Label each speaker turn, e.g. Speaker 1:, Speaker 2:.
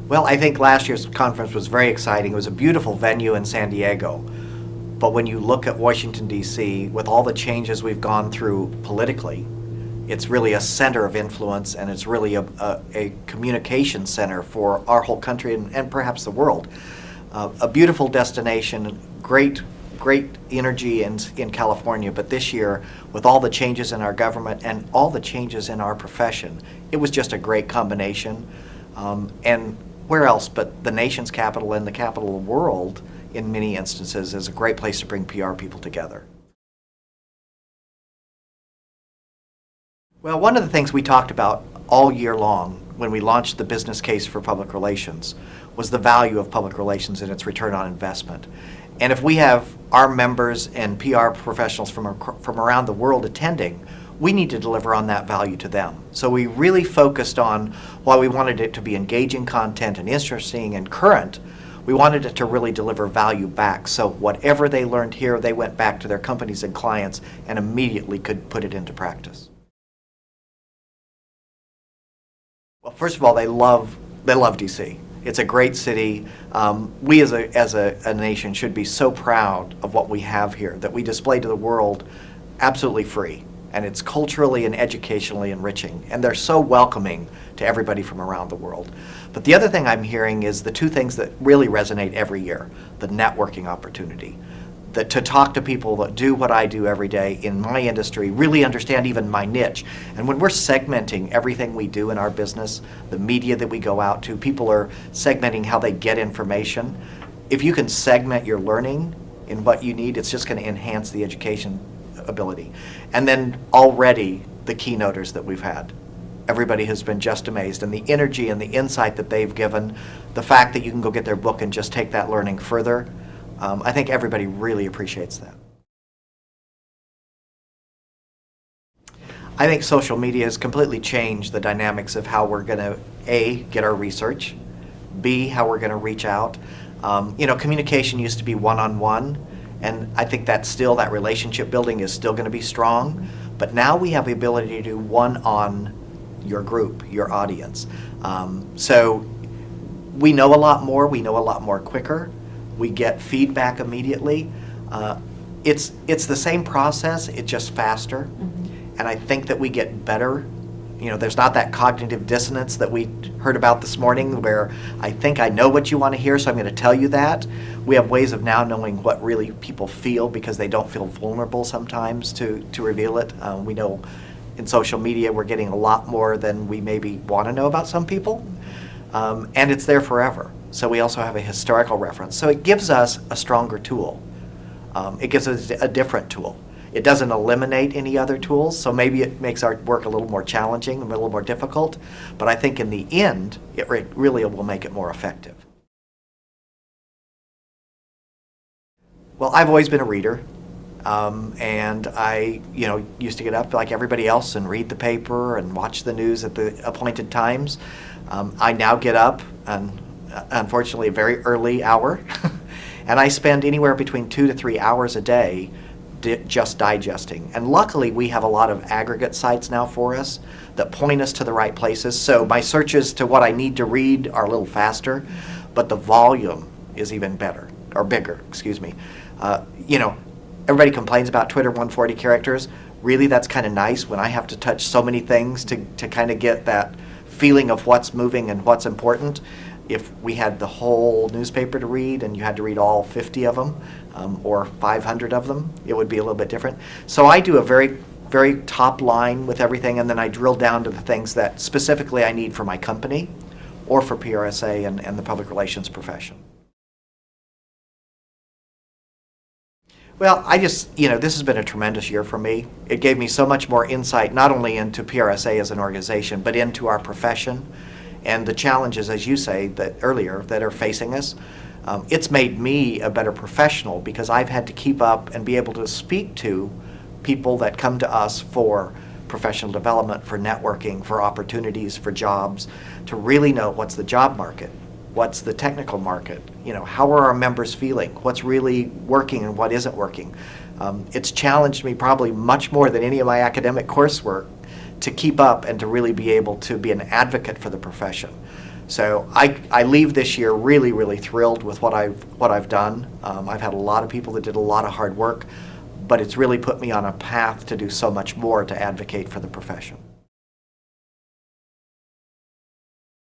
Speaker 1: Well, I think last year's conference was very exciting. It was a beautiful venue in San Diego. But when you look at Washington, D.C., with all the changes we've gone through politically, it's really a center of influence, and it's really a communication center for our whole country and perhaps the world. A beautiful destination, great energy in California, but this year, with all the changes in our government and all the changes in our profession, it was just a great combination. And where else but the nation's capital and the capital of the world, in many instances, is a great place to bring PR people together. Well, one of the things we talked about all year long when we launched the business case for public relations was the value of public relations and its return on investment. And if we have our members and PR professionals from around the world attending, we need to deliver on that value to them. So we really focused on, while we wanted it to be engaging content and interesting and current, we wanted it to really deliver value back. So whatever they learned here, they went back to their companies and clients and immediately could put it into practice. Well, first of all, they love DC. It's a great city. We as a nation should be so proud of what we have here, that we display to the world absolutely free. And it's culturally and educationally enriching. And they're so welcoming to everybody from around the world. But the other thing I'm hearing is the two things that really resonate every year: the networking opportunity. To talk to people that do what I do every day in my industry, really understand even my niche. And when we're segmenting everything we do in our business, the media that we go out to, people are segmenting how they get information. If you can segment your learning in what you need, it's just going to enhance the education ability. And then already the keynoters that we've had, everybody has been just amazed, and the energy and the insight that they've given, the fact that you can go get their book and just take that learning further. I think everybody really appreciates that. I think social media has completely changed the dynamics of how we're going to, A, get our research, B, how we're going to reach out. Communication used to be one-on-one, and I think that relationship building is still going to be strong, but now we have the ability to do one on your group, your audience. So we know a lot more quicker. We get feedback immediately. It's the same process, it's just faster. Mm-hmm. And I think that we get better. There's not that cognitive dissonance that we heard about this morning, where I think I know what you want to hear, so I'm going to tell you that. We have ways of now knowing what really people feel, because they don't feel vulnerable sometimes to reveal it. We know in social media we're getting a lot more than we maybe want to know about some people. And it's there forever. So we also have a historical reference. So it gives us a stronger tool. It gives us a different tool. It doesn't eliminate any other tools, so maybe it makes our work a little more challenging, a little more difficult, but I think in the end, it really will make it more effective. Well, I've always been a reader, and I used to get up like everybody else and read the paper and watch the news at the appointed times. I now get up, and unfortunately a very early hour, and I spend anywhere between 2 to 3 hours a day just digesting. And luckily we have a lot of aggregate sites now for us that point us to the right places. So my searches to what I need to read are a little faster, but the volume is even better, or bigger, excuse me. Everybody complains about Twitter 140 characters. Really, that's kind of nice when I have to touch so many things to kind of get that feeling of what's moving and what's important. If we had the whole newspaper to read and you had to read all 50 of them or 500 of them, it would be a little bit different. So I do a very, very top line with everything, and then I drill down to the things that specifically I need for my company or for PRSA and the public relations profession. Well, this has been a tremendous year for me. It gave me so much more insight, not only into PRSA as an organization, but into our profession and the challenges, as you say, that are facing us. It's made me a better professional, because I've had to keep up and be able to speak to people that come to us for professional development, for networking, for opportunities, for jobs, to really know what's the job market, what's the technical market, how are our members feeling, what's really working and what isn't working. It's challenged me probably much more than any of my academic coursework to keep up and to really be able to be an advocate for the profession. So I leave this year really, really thrilled with what I've done. I've had a lot of people that did a lot of hard work, but it's really put me on a path to do so much more to advocate for the profession.